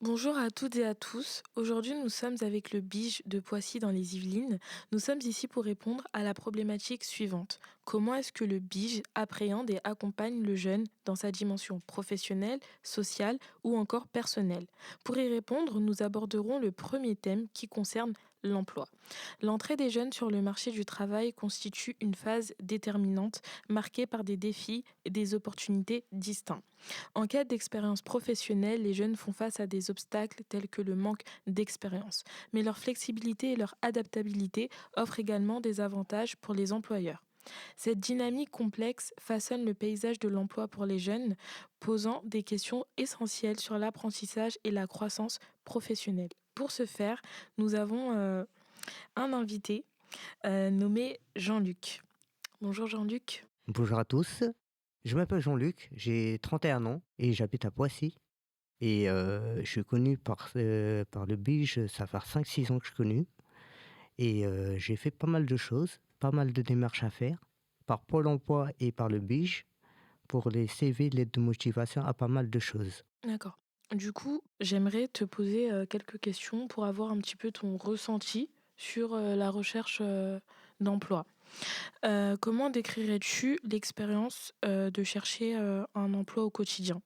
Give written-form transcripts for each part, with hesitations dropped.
Bonjour à toutes et à tous. Aujourd'hui, nous sommes avec le BIGE de Poissy dans les Yvelines. Nous sommes ici pour répondre à la problématique suivante. Comment est-ce que le BIGE appréhende et accompagne le jeune dans sa dimension professionnelle, sociale ou encore personnelle? Pour y répondre, nous aborderons le premier thème qui concerne l'emploi. L'entrée des jeunes sur le marché du travail constitue une phase déterminante marquée par des défis et des opportunités distincts. En cas d'expérience professionnelle, les jeunes font face à des obstacles tels que le manque d'expérience. Mais leur flexibilité et leur adaptabilité offrent également des avantages pour les employeurs. Cette dynamique complexe façonne le paysage de l'emploi pour les jeunes, posant des questions essentielles sur l'apprentissage et la croissance professionnelle. Pour ce faire, nous avons un invité nommé Jean-Luc. Bonjour Jean-Luc. Bonjour à tous, je m'appelle Jean-Luc, j'ai 31 ans et j'habite à Poissy. Et je suis connu par le BIGE, ça fait 5-6 ans que je suis connu. Et j'ai fait pas mal de choses, pas mal de démarches à faire, par Pôle emploi et par le BIGE, pour les CV, l'aide de motivation à pas mal de choses. D'accord. Du coup, j'aimerais te poser quelques questions pour avoir un petit peu ton ressenti sur la recherche d'emploi. Comment décrirais-tu l'expérience de chercher un emploi au quotidien?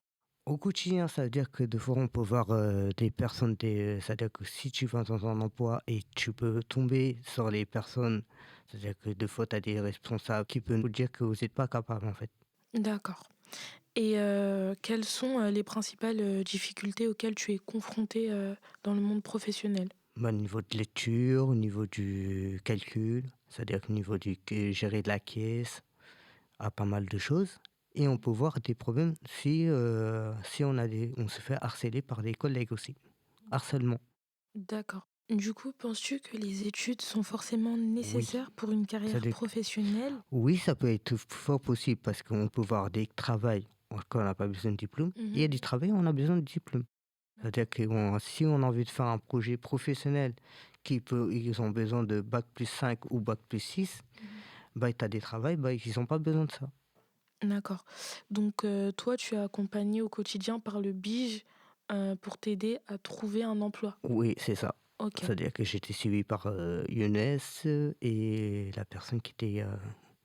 Au quotidien, ça veut dire que de fois on peut voir des personnes, c'est-à-dire que si tu vas dans un emploi et tu peux tomber sur les personnes, c'est-à-dire que des fois tu as des responsables qui peuvent nous dire que vous n'êtes pas capable en fait. D'accord. Et quelles sont les principales difficultés auxquelles tu es confronté dans le monde professionnel? Bah, au niveau de lecture, au niveau du calcul, c'est-à-dire qu'au niveau gérer de la caisse, à pas mal de choses. Et on peut voir des problèmes si on se fait harceler par des collègues aussi. Harcèlement, D'accord. Du coup, penses-tu que les études sont forcément oui. nécessaires pour une carrière C'est-à-dire que professionnelle? oui, ça peut être fort possible parce qu'on peut voir des travails quand on n'a pas besoin de diplôme, et il y Mhm. a des travails où on a besoin de diplôme. C'est-à-dire que si on a envie de faire un projet professionnel ils ont besoin de bac+5 ou bac+6, Mhm. bah, tu as des travails, bah, ils ont pas besoin de ça. D'accord. Donc, toi, tu es accompagné au quotidien par le BIGE, pour t'aider à trouver un emploi? Oui, c'est ça. OK. C'est-à-dire que j'étais suivi par, Younes, et la personne qui était,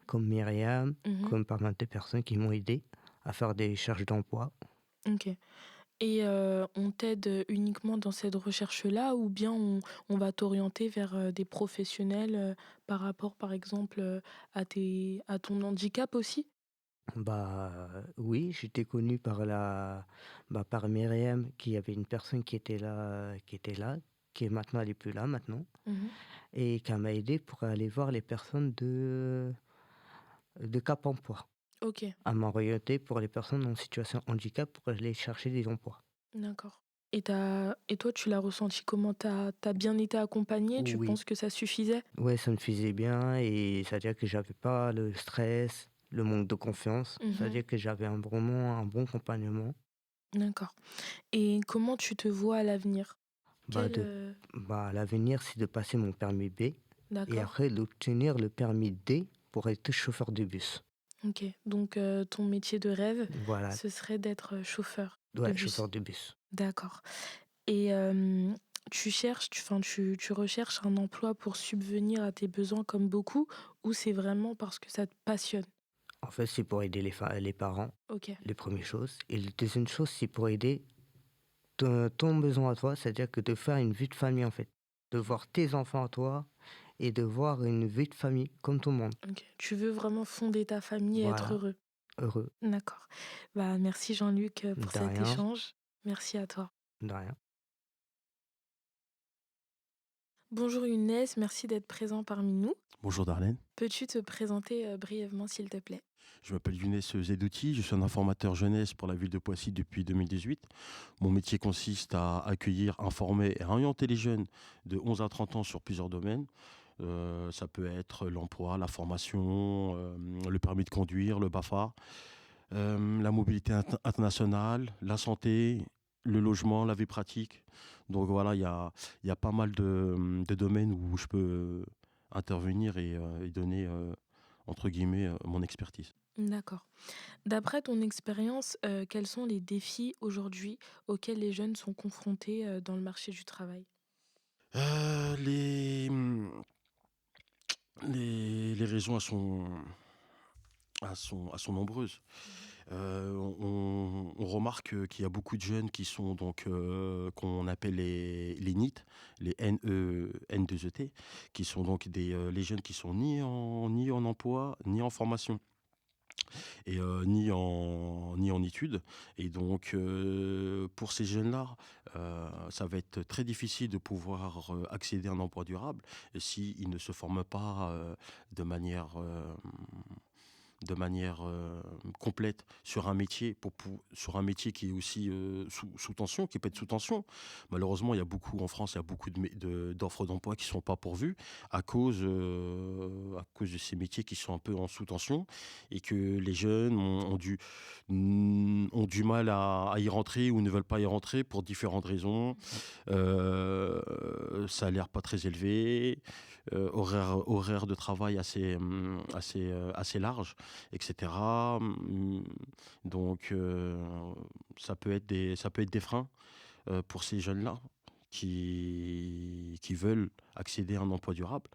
comme Myriam, Mmh. comme pas mal de personnes qui m'ont aidé à faire des recherches d'emploi. OK. Et on t'aide, uniquement dans cette recherche-là ou bien on va t'orienter vers, des professionnels, par rapport, par exemple, à ton handicap aussi? Bah, oui, j'étais connu par Myriam, qui avait une personne qui était là, qui est maintenant elle est plus là maintenant, Mmh. et qui m'a aidé pour aller voir les personnes de Cap Emploi. OK, À m'orienter pour les personnes en situation de handicap pour aller chercher des emplois. d'accord. Et toi, tu l'as ressenti comment? T'as bien été accompagné? Tu Oui. penses que ça suffisait? Ouais, ça me faisait bien, et c'est-à-dire que j'avais pas le stress, le manque de confiance. Mmh. C'est-à-dire que j'avais vraiment un bon accompagnement. D'accord. Et comment tu te vois à l'avenir? Bah, Quel, de Bah, l'avenir, c'est de passer mon permis B et d'accord. après d'obtenir le permis D pour être chauffeur de bus. OK. Donc, ton métier de rêve, Voilà, ce serait d'être, chauffeur de ouais, bus? chauffeur de bus. D'accord. Et tu recherches un emploi pour subvenir à tes besoins comme beaucoup ou c'est vraiment parce que ça te passionne? En fait, c'est pour aider les parents, OK. les premières choses. Et la deuxième chose, c'est pour aider ton besoin à toi, c'est-à-dire que de faire une vie de famille, en fait. De voir tes enfants à toi et de voir une vie de famille comme tout le monde. OK. Tu veux vraiment fonder ta famille et être Voilà, heureux? heureux. D'accord. Bah, merci Jean-Luc, pour De cet rien, échange. Merci à toi. de rien. Bonjour Younes, merci d'être présent parmi nous. Bonjour Darlène, Peux-tu te présenter, brièvement s'il te plaît? je m'appelle Younes Zedouti, je suis un informateur jeunesse pour la ville de Poissy depuis 2018. Mon métier consiste à accueillir, informer et orienter les jeunes de 11 à 30 ans sur plusieurs domaines. Ça peut être l'emploi, la formation, le permis de conduire, le BAFA, la mobilité internationale, la santé, le logement, la vie pratique. Donc voilà, il y a pas mal de domaines où je peux intervenir et donner entre guillemets, mon expertise. D'accord. D'après ton expérience, quels sont les défis aujourd'hui auxquels les jeunes sont confrontés, dans le marché du travail? Heu, les, mmh, les raisons, elles sont nombreuses. On remarque, qu'il y a beaucoup de jeunes qui sont donc, qu'on appelle les NEET, les N2ET, qui sont donc les jeunes qui sont ni en emploi, ni en formation et ni en études et donc pour ces jeunes-là, ça va être très difficile de pouvoir, accéder à un emploi durable s'ils ne se forment pas, de manière complète sur un métier sur un métier qui est aussi, sous tension, qui peut être sous tension. Malheureusement, il y a beaucoup d'offres d'emploi qui ne sont pas pourvues à cause de ces métiers qui sont un peu en sous tension et que les jeunes ont du mal à y rentrer ou ne veulent pas y rentrer pour différentes raisons. Salaire pas très élevé, horaire de travail assez large et cetera. Donc ça peut être des freins, pour ces jeunes-là qui veulent accéder à un emploi durable.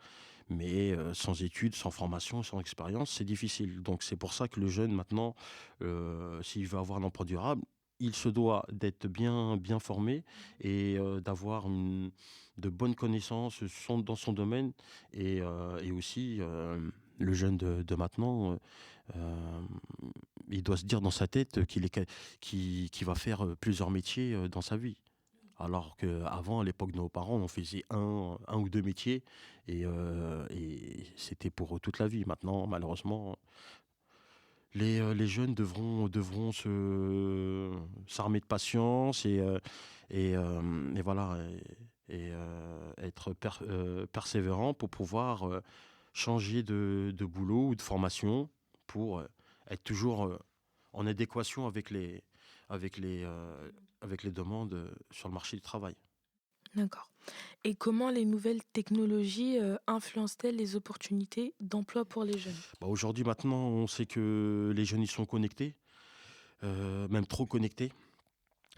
Mais sans études, sans formation, sans expérience, c'est difficile. Donc c'est pour ça que le jeune maintenant, s'il veut avoir un emploi durable, il se doit d'être bien bien formé et d'avoir de bonnes connaissances dans son domaine et aussi, le jeune de maintenant, hem, il doit se dire dans sa tête qu'il va faire, plusieurs métiers, dans sa vie. Alors qu'avant, à l'époque de nos parents, on faisait un ou 2 métiers et c'était pour eux toute la vie. Maintenant, malheureusement, les jeunes devront s'armer de patience et voilà être persévérants pour pouvoir, changer de boulot ou de formation pour, être toujours, en adéquation avec les, heu, avec les demandes, sur le marché du travail. D'accord. Et comment les nouvelles technologies, influencent-elles les opportunités d'emploi pour les jeunes? Bah, aujourd'hui, maintenant, on sait que les jeunes, ils sont connectés, même trop connectés.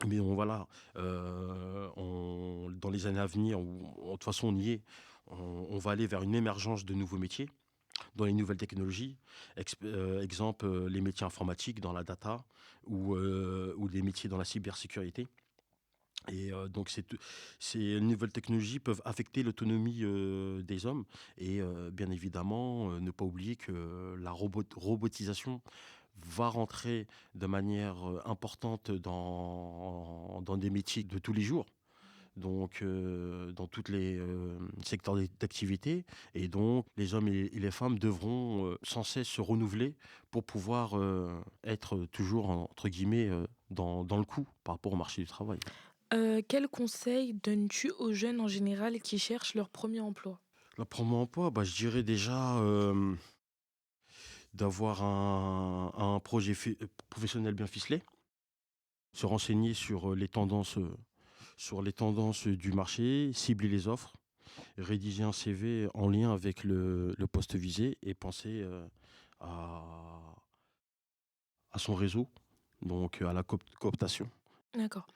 Mais voilà, dans les années à venir, de toute façon, on y est, on va aller vers une émergence de nouveaux métiers dans les nouvelles technologies. Exemple, les métiers informatiques dans la data ou les métiers dans la cybersécurité. Et donc ces nouvelles technologies peuvent affecter l'autonomie, des hommes et bien évidemment, ne pas oublier que la robotisation va rentrer de manière, importante dans des métiers de tous les jours. Donc dans toutes les, secteurs d'activité et donc les hommes et les femmes devront, sans cesse se renouveler pour pouvoir, être toujours entre guillemets, dans le coup par rapport au marché du travail. Quels conseils donnes-tu aux jeunes en général qui cherchent leur premier emploi? Là, pour mon emploi, bah, je dirais déjà, d'avoir un projet professionnel bien ficelé, se renseigner sur les tendances du marché, cibler les offres, rédiger un CV en lien avec le poste visé et penser, à son réseau, donc à la cooptation. D'accord.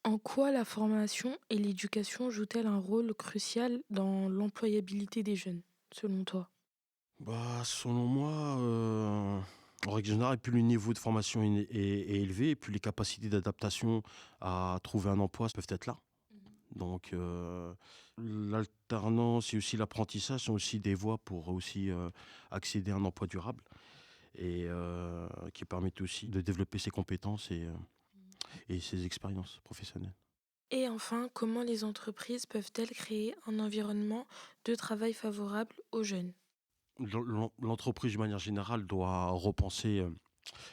En quoi la formation et l'éducation jouent-elles un rôle crucial dans l'employabilité des jeunes, selon toi? Bah, selon moi, en règle générale, plus le niveau de formation est élevé, plus les capacités d'adaptation à trouver un emploi peuvent être là. Donc, l'alternance et aussi l'apprentissage sont aussi des voies pour aussi, accéder à un emploi durable et qui permettent aussi de développer ses compétences et ses expériences professionnelles. Et enfin, comment les entreprises peuvent-elles créer un environnement de travail favorable aux jeunes? L'entreprise, de manière générale, doit repenser,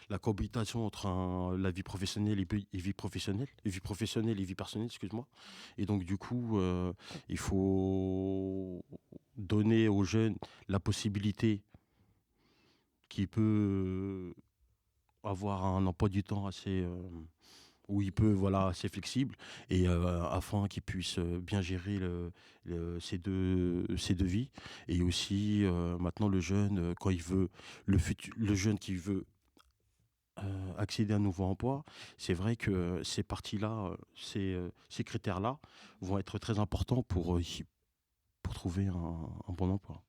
la cohabitation entre la vie professionnelle et vie personnelle, excuse-moi. Et donc du coup, il faut donner aux jeunes la possibilité qui peut avoir un emploi du temps où il peut, voilà, c'est flexible et afin qu'il puisse bien gérer ces deux vies. Et aussi, maintenant, le jeune, quand il veut, le jeune qui veut accéder à un nouveau emploi, c'est vrai que ces parties-là, ces critères-là vont être très importants pour trouver un bon emploi.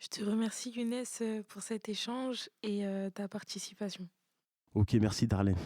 Je te remercie Younes pour cet échange et ta participation. Ok, merci Darlene.